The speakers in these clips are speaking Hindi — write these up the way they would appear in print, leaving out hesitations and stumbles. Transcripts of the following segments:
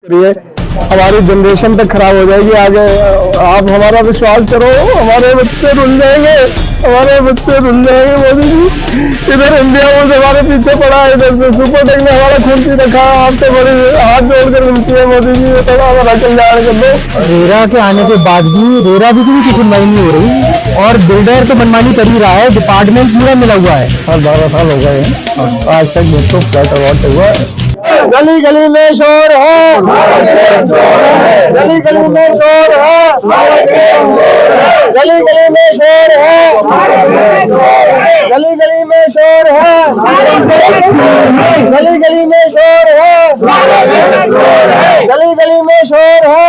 करिए, हमारी जनरेशन तक खराब हो जाएगी आगे। आप हमारा विश्वास करो, हमारे बच्चे रुल जाएंगे, हमारे बच्चे रुल जाएंगे मोदी जी। इधर इंडिया वो हमारे पीछे पड़ा है, इधर से सुपरटेक ने हमारा खून पी रखा है। आपसे बड़ी हाथ जोड़कर मिलती है मोदी जी, ये थोड़ा हमारा कल्याण कर दो। रेरा के आने के बाद भी रेरा भी किसी की सुनवाई नहीं हो रही और बिल्डर तो मनमानी कर ही रहा है, डिपार्टमेंट पूरा मिला हुआ है। हर 12 साल हो गए हैं, आज तक मुझको फ्लैट अवार्ड हुआ है। गली गली में शोर है, गली गली में शोर है, गली गली में शोर है, गली गली में शोर है, गली गली में शोर है, गली गली में शोर है,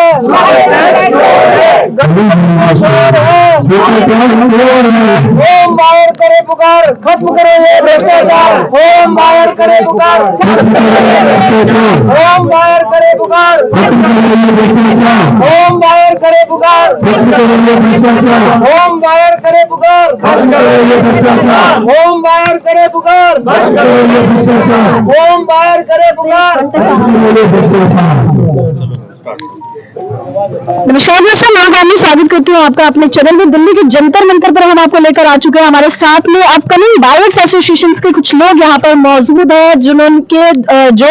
होम बाहर करे पुकार, खत्म करो ये भ्रष्टाचार। होम बाहर करे पुकार, होम बाहर करे पुकार, होम बाहर करे पुकार, होम बाहर करे पुकार, होम बाहर करे पुकार, होम बाहर करे पुकार। नमस्कार दोस्तों, मैं गामी स्वागत करती हूँ आपका अपने चैनल में। दिल्ली के जंतर मंतर पर हम आपको लेकर आ चुके हैं। हमारे साथ में अपकमिंग बायर्स एसोसिएशन के कुछ लोग यहाँ पर मौजूद हैं, जिन्होंने जो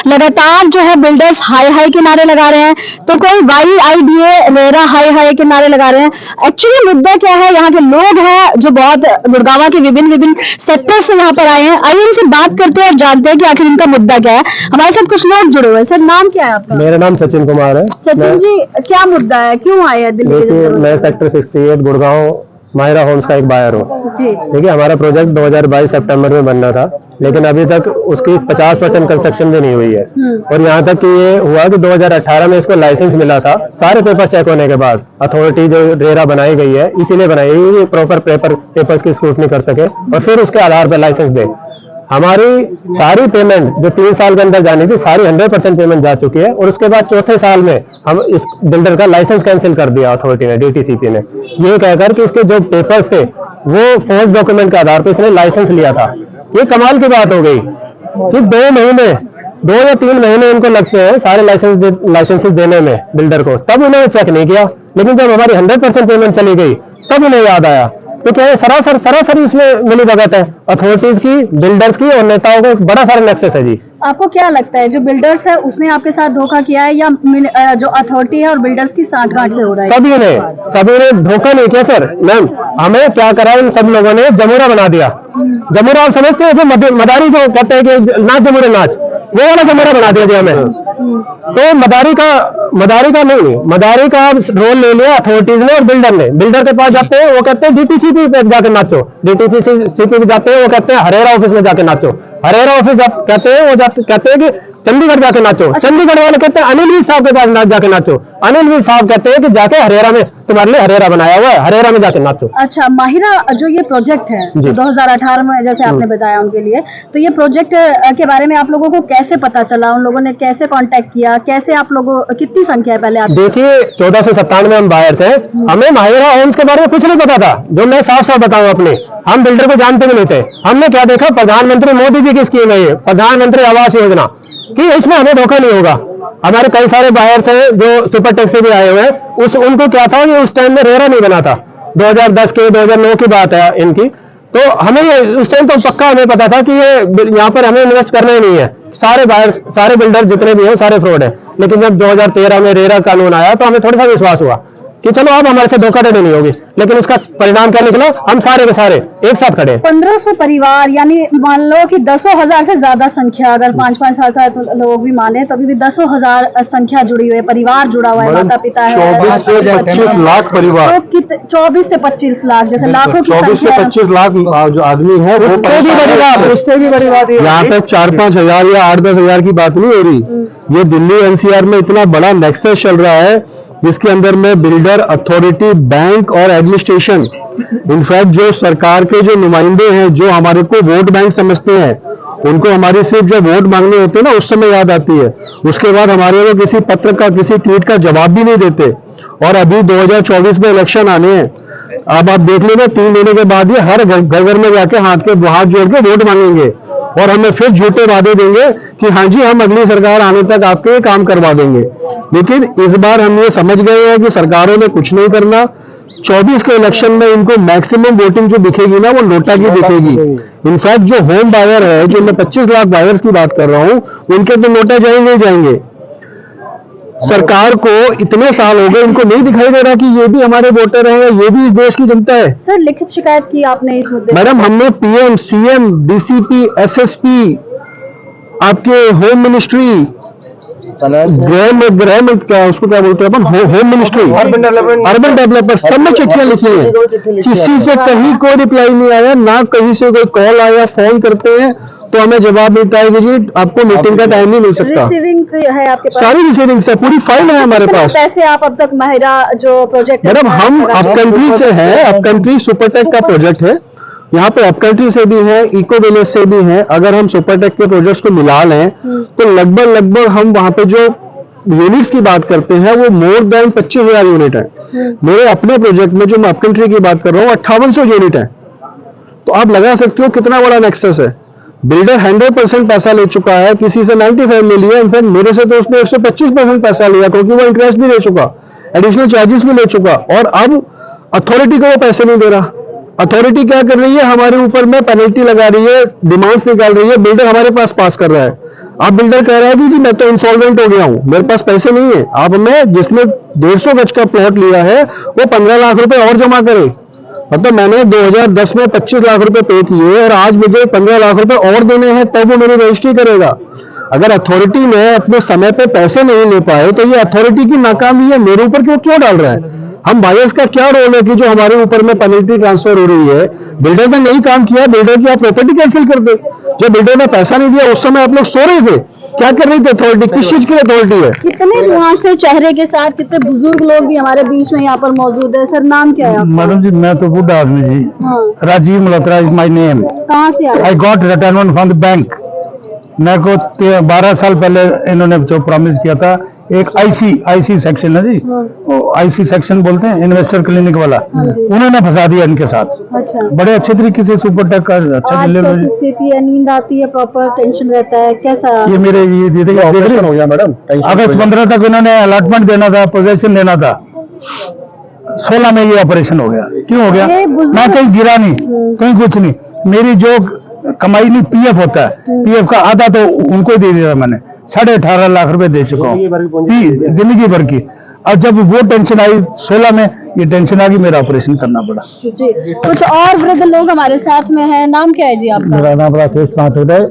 लगातार जो है बिल्डर्स हाई हाई के नारे लगा रहे हैं, तो कोई YIDA रेरा हाई हाई के नारे लगा रहे हैं। एक्चुअली मुद्दा क्या है, यहाँ के लोग हैं जो बहुत गुड़गांव के विभिन्न सेक्टर से यहाँ पर आए हैं। आइए इनसे बात करते हैं और जानते हैं कि आखिर इनका मुद्दा क्या है। हमारे साथ कुछ लोग जुड़े हुए हैं। सर, नाम क्या है आपका? मेरा नाम सचिन कुमार है। सचिन जी, क्या मुद्दा है, क्यों आए हैं दिल्ली? देखिए, मैं सेक्टर 68 गुड़गांव माहिरा होम्स का एक बायर हूँ। ठीक है, हमारा प्रोजेक्ट 2022 सितंबर में बनना था, लेकिन अभी तक उसकी 50% कंस्ट्रक्शन भी नहीं हुई है। और यहाँ तक कि ये हुआ कि 2018 में इसको लाइसेंस मिला था, सारे पेपर चेक होने के बाद। अथॉरिटी जो रेरा बनाई गई है, इसीलिए बनाई गई है प्रॉपर पेपर्स की स्क्रूटनी कर सके और फिर उसके आधार पर लाइसेंस दे। हमारी सारी पेमेंट जो 3 साल के अंदर जानी थी, सारी 100% पेमेंट जा चुकी है। और उसके बाद चौथे साल में हम इस बिल्डर का लाइसेंस कैंसिल कर दिया अथॉरिटी ने, DTCP ने, ये कहकर कि इसके जो पेपर्स थे वो फॉल्स डॉक्यूमेंट के आधार पर इसने लाइसेंस लिया था। ये कमाल की बात हो गई कि 2 या 3 महीने इनको लगते हैं सारे लाइसेंसेस देने में बिल्डर को, तब उन्होंने चेक नहीं किया। लेकिन जब हमारी 100% पेमेंट चली गई तब उन्हें याद आया। तो क्या है, सरासर इसमें मिलीभगत है अथॉरिटीज की, बिल्डर्स की और नेताओं को बड़ा सारा नेक्सस है जी। आपको क्या लगता है, जो बिल्डर्स है उसने आपके साथ धोखा किया है या जो अथॉरिटी है और बिल्डर्स की सांठगांठ से हो रहा है? सभी ने धोखा नहीं किया सर। मैम, हमें क्या करा, इन सब लोगों ने जमूरा बना दिया। जमूरा आप समझते हैं, जो मदारी जो कहते हैं कि नाच जमूरे नाच, वो वाला जमूरा बना दिया जी हमें। तो मदारी का रोल ले लिया अथॉरिटीज ने और बिल्डर ने। बिल्डर के पास जाते हैं, वो कहते हैं DTCP पे जाके नाचो, DTCP पे जाते हैं, वो कहते हैं हरेरा ऑफिस में जाके नाचो, हरेरा ऑफिस कहते हैं, वो कहते हैं कि चंडीगढ़ जाके नाचो, चंडीगढ़ वाले कहते हैं अनिल वीर साहब के पास जाके नाचो, अनिल वीर साहब कहते हैं कि जाके हरेरा में, तुम्हारे लिए हरेरा बनाया हुआ है, हरेरा में जाके नाचो। अच्छा, माहिरा जो ये प्रोजेक्ट है जो 2018 में जैसे आपने बताया उनके लिए, तो ये प्रोजेक्ट के बारे में आप लोगों को कैसे पता चला, उन लोगों ने कैसे कांटेक्ट किया, कैसे आप लोगों, कितनी संख्या है पहले? आप देखिए, 1497 हम बाहर से, हमें माहिरा होम्स के बारे में कुछ नहीं पता था। जो मैं साफ बताऊं अपने, हम बिल्डर को जानते भी नहीं थे। हमने क्या देखा, प्रधानमंत्री मोदी जी की स्कीम है ये, प्रधानमंत्री आवास योजना, कि इसमें हमें धोखा नहीं होगा। हमारे कई सारे बायर्स हैं जो सुपरटेक से भी आए हुए हैं, उनको क्या था कि उस टाइम में रेरा नहीं बना था, 2010 के 2009 की बात है इनकी। तो हमें उस टाइम तो पक्का हमें पता था कि ये यहाँ पर हमें इन्वेस्ट करना ही नहीं है। सारे बायर्स, सारे बिल्डर जितने भी हैं, सारे फ्रॉड है। लेकिन जब 2013 में रेरा कानून आया तो हमें थोड़ा सा विश्वास हुआ कि चलो अब हमारे से धोखाधड़ी नहीं होगी। लेकिन उसका परिणाम क्या निकला, हम सारे के सारे एक साथ खड़े। 1500 परिवार, यानी मान लो कि 10,000 से ज्यादा संख्या, अगर 5-5 लोग भी माने तो अभी भी 10,000 संख्या जुड़ी हुई है, परिवार जुड़ा हुआ है, माता पिता है। 24 से 25 लाख परिवार, तो 24 से 25 लाख, जैसे लाखों की 24 से 25 लाख जो आदमी है, उससे भी बड़ी बात। यहाँ पे 4-5 हजार या 8-10 हजार की बात नहीं हो रही। ये दिल्ली NCR में इतना बड़ा नेक्सस चल रहा है, जिसके अंदर में बिल्डर, अथॉरिटी, बैंक और एडमिनिस्ट्रेशन, इनफैक्ट जो सरकार के जो नुमाइंदे हैं, जो हमारे को वोट बैंक समझते हैं, उनको हमारी सिर्फ जब वोट मांगने होते हैं ना, उस समय याद आती है। उसके बाद हमारे को किसी पत्र का, किसी ट्वीट का जवाब भी नहीं देते। और अभी 2024 में इलेक्शन आने हैं। अब आप देख लीजिए, 3 महीने के बाद ये हर घर में जाके हाथ जोड़ के वोट मांगेंगे। और हमें फिर झूठे वादे देंगे कि हाँ जी हम अगली सरकार आने तक आपके ये काम करवा देंगे। लेकिन इस बार हम ये समझ गए हैं कि सरकारों ने कुछ नहीं करना। 24 के इलेक्शन में इनको मैक्सिमम वोटिंग जो दिखेगी ना, वो नोटा की दिखेगी। इनफैक्ट जो होम बायर है, जो मैं 25 लाख बायर्स की बात कर रहा हूँ, उनके तो नोटा जाएंगे ही जाएंगे। सरकार को इतने साल हो गए, इनको नहीं दिखाई दे रहा कि ये भी हमारे वोटर हैं, ये भी इस देश की जनता है। सर लिखित शिकायत की आपने इस मुद्दे मैडम, हमने पीएम, सीएम, डीसीपी, एसएसपी, आपके होम मिनिस्ट्री, गृह क्या उसको क्या बोलते हैं अपन, होम मिनिस्ट्री, अर्बन डेवलपमेंट, सब में चिट्ठियां लिखी हैं। किसी से कहीं कोई रिप्लाई नहीं आया, ना कहीं से कोई कॉल आया। फोन करते हैं तो हमें जवाब मिलता है कि जी आपको मीटिंग का टाइम नहीं मिल सकता। रिसीविंग है आपके पास? सारी रिसीविंग से पूरी फाइल है हमारे पास। पैसे आप अब तक महिरा जो प्रोजेक्ट? मैडम, हम अप कंट्री से हैं। अप कंट्री सुपरटेक का प्रोजेक्ट है। यहाँ पे अप कंट्री से भी है, इको विलेज से भी है। अगर हम सुपरटेक के प्रोजेक्ट्स को मिला लें तो लगभग हम वहाँ पे जो यूनिट्स की बात करते हैं वो मोर देन 25,000 यूनिट है। मेरे अपने प्रोजेक्ट में जो मैं अप कंट्री की बात कर रहा हूँ 5800 यूनिट है। तो आप लगा सकते हो कितना बड़ा नेक्सस है। बिल्डर 100% पैसा ले चुका है, किसी से 95 ले लिया। इनफैक्ट मेरे से तो उसने 125% पैसा लिया, क्योंकि वो इंटरेस्ट भी ले चुका, एडिशनल चार्जेस भी ले चुका। और अब अथॉरिटी को वो पैसे नहीं दे रहा। अथॉरिटी क्या कर रही है, हमारे ऊपर में पेनल्टी लगा रही है, डिमांड्स निकाल रही है, बिल्डर हमारे पास कर रहा है। अब बिल्डर कह रहा है कि जी मैं तो इंसॉल्वेंट हो गया हूं, मेरे पास पैसे नहीं है। अब मैं जिसने 150 गज का प्लॉट लिया है वो 15 लाख रुपए और जमा करे। मतलब मैंने 2010 में 25 लाख रुपए पे किए और आज मुझे 15 लाख रुपए और देने हैं, तब वो मेरी रजिस्ट्री करेगा। अगर अथॉरिटी में अपने समय पे पैसे नहीं ले पाए तो ये अथॉरिटी की नाकामी है, मेरे ऊपर क्यों डाल रहा है? हम बायर्स का क्या रोल है कि जो हमारे ऊपर में पेनल्टी ट्रांसफर हो रही है? बिल्डर ने नहीं काम किया, बिल्डर की आप प्रॉपर्टी कैंसिल कर दे। जब बिल्डर ने पैसा नहीं दिया उस समय आप लोग सो रहे थे, क्या कर रही थी अथॉरिटी? किस चीज की अथॉरिटी है? कितने वहाँ से चेहरे के साथ कितने बुजुर्ग लोग भी हमारे बीच में यहाँ पर मौजूद है। सर नाम क्या है आपका? मैडम जी, मैं तो बुढ़ा आदमी जी। हाँ। Rajiv Malhotra is my name. कहाँ से आए? I got retirement from the bank. मेरे को 12 साल पहले इन्होंने जो प्रॉमिस किया था, एक आईसी सेक्शन है जी, आईसी सेक्शन बोलते हैं, इन्वेस्टर क्लिनिक वाला, उन्होंने फंसा दिया इनके साथ। अच्छा। बड़े अच्छे तरीके से सुपरटेक का अच्छा आज कैसी स्थिति है? नींद आती है? प्रॉपर टेंशन रहता है? कैसा? ये मेरे ये ऑपरेशन हो गया मैडम। अगस्त 15 तक इन्होंने अलॉटमेंट देना था, पोजेशन देना था। 16 में ये ऑपरेशन हो गया। क्यों हो गया? मैं कहीं गिरा नहीं, कहीं कुछ नहीं। मेरी जो कमाई नहीं, पीएफ होता है, पीएफ का आधा तो उनको दे दिया मैंने। 18.5 लाख रुपए दे चुका हूँ जिंदगी भर की। और जब वो टेंशन आई 16 में, ये टेंशन आ गई, मेरा ऑपरेशन करना पड़ा जी। कुछ और वृद्ध लोग हमारे साथ में हैं। नाम क्या है जी आपका? मेरा नाम राकेश माथुर है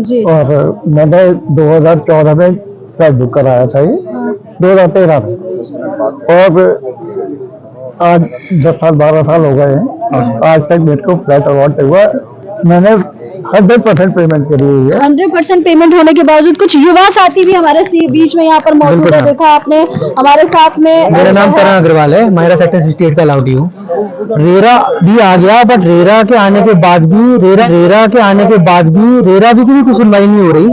जी। और मैंने 2014 में फ्लैट बुक कराया था, ये 2013 में, और आज 10 साल 12 साल हो गए हैं, आज तक मेरे को फ्लैट अलॉट हुआ। मैंने 100% पेमेंट करी हुई है। 100% पेमेंट होने के बावजूद कुछ युवा साथी भी हमारे बीच में यहाँ पर मौजूद है। देखा आपने हमारे साथ में। मेरा नाम करण अग्रवाल है, मायरा सेक्टर 68 का लाउटी हूँ। रेरा भी आ गया, बट रेरा के आने के बाद भी रेरा की भी कुछ सुनवाई नहीं हो रही,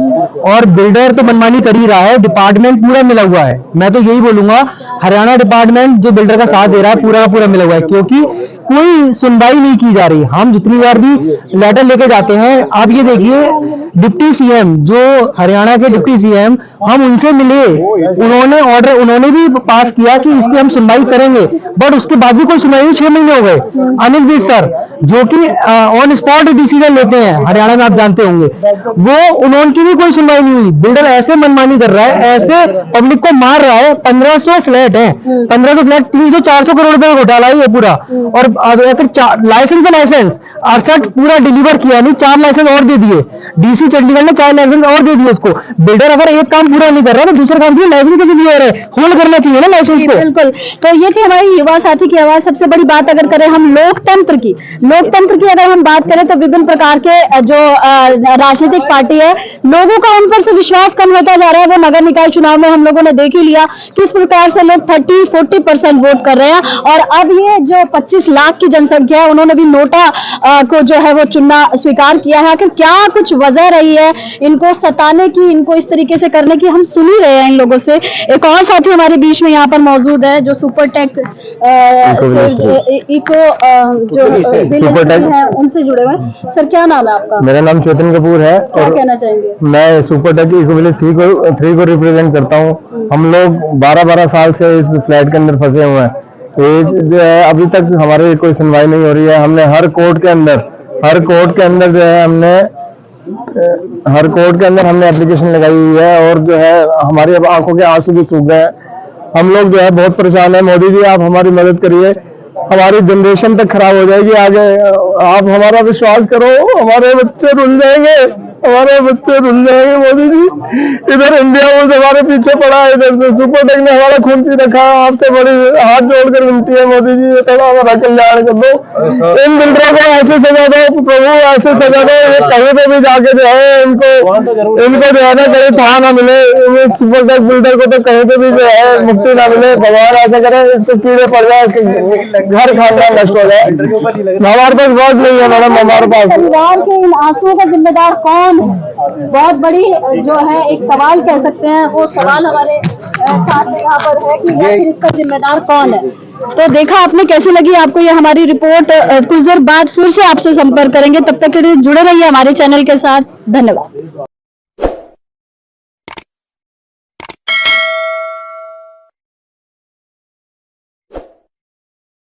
और बिल्डर तो मनमानी कर ही रहा है। डिपार्टमेंट पूरा मिला हुआ है। मैं तो यही बोलूंगा, हरियाणा डिपार्टमेंट जो बिल्डर का साथ दे रहा है पूरा मिला हुआ है, क्योंकि कोई सुनवाई नहीं की जा रही। हम जितनी बार भी लेटर लेके जाते हैं, आप ये देखिए, डिप्टी सीएम जो हरियाणा के डिप्टी सीएम, हम उनसे मिले, उन्होंने भी पास किया कि इसकी हम सुनवाई करेंगे, बट उसके बाद भी कोई सुनवाई नहीं। 6 महीने हो गए। अनिल विज सर जो कि ऑन स्पॉट डिसीजन लेते हैं हरियाणा में, आप जानते होंगे, उनकी भी कोई सुनवाई नहीं हुई। बिल्डर ऐसे मनमानी कर रहा है, ऐसे पब्लिक को मार रहा है। 1500 फ्लैट है, 1500 फ्लैट 300-400 करोड़ रुपए का घोटाला है ये पूरा। और लाइसेंस अरसठ पूरा डिलीवर किया नहीं, 4 लाइसेंस और दे दिए। डीसी चंडीगढ़ ने 4 लाइसेंस और दे दिए उसको। बिल्डर अगर एक काम पूरा नहीं कर रहा तो दूसरा काम के लाइसेंस कैसे दिए रहे? होल्ड करना चाहिए ना लाइसेंस को। बिल्कुल। तो ये थी हमारी युवा साथी की आवाज। सबसे बड़ी बात अगर करें हम लोकतंत्र की अगर हम बात करें तो विभिन्न प्रकार के जो राजनीतिक पार्टी है, लोगों का उन पर से विश्वास कम होता जा रहा है। वो नगर निकाय चुनाव में हम लोगों ने देख ही लिया किस प्रकार से लोग 30-40% वोट कर रहे हैं। और अब ये जो 25 लाख की जनसंख्या है, उन्होंने भी नोटा को जो है वो चुनना स्वीकार किया है। आखिर क्या कुछ वजह रही है इनको सताने की, इनको इस तरीके से करने की, हम सुन ही रहे हैं इन लोगों से। एक और साथी हमारे बीच में यहाँ पर मौजूद है जो सुपरटेक इको जो सुपरटेक है उनसे जुड़े हुए हैं। सर क्या नाम है आपका? मेरा नाम चेतन कपूर है क्या और कहना चाहेंगे? मैं सुपरटेक इको विलेज 3 को रिप्रेजेंट करता हूँ। हम लोग 12 साल से इस फ्लैट के अंदर फंसे हुए हैं। ये जो है अभी तक हमारी कोई सुनवाई नहीं हो रही है। हमने हर कोर्ट के अंदर जो है हमने एप्लीकेशन लगाई हुई है और जो है हमारी अब आंखों के आंसू भी सूख गए हैं। हम लोग जो है बहुत परेशान है। मोदी जी आप हमारी मदद करिए, हमारी जनरेशन तक खराब हो जाएगी आगे। आप हमारा विश्वास करो, हमारे बच्चे रुल जाएंगे मोदी जी। इधर इंडिया मुल्क हमारे पीछे पड़ा है, इधर से सुपरटेक ने हमारा खून पी रखा है। आपसे बड़ी हाथ जोड़कर विनती है मोदी जी, ये थोड़ा हमारा कल्याण कर दो। इन बिल्डरों को ऐसे सजा दो प्रभु, ऐसे सजा दो, ये कहीं पे भी जाके जो है इनको जो है ना कहीं था ना मिले। सुपरटेक बिल्डर को तो कहीं पे भी जो है मुक्ति ना मिले। भगवान ऐसा करे इसको कीड़े पड़ जाए, घर खानदान नष्ट हो जाए। हमारे पास बहुत नहीं है मैडम, हमारे पास परिवार के इन आंसुओं का जिम्मेदार कौन है? बहुत बड़ी जो है एक सवाल कह सकते हैं, वो सवाल हमारे साथ में यहाँ पर है कि आखिर इसका जिम्मेदार कौन है। तो देखा आपने, कैसी लगी आपको ये हमारी रिपोर्ट? कुछ देर बाद फिर से आपसे संपर्क करेंगे, तब तक के लिए जुड़े रहिए हमारे चैनल के साथ। धन्यवाद।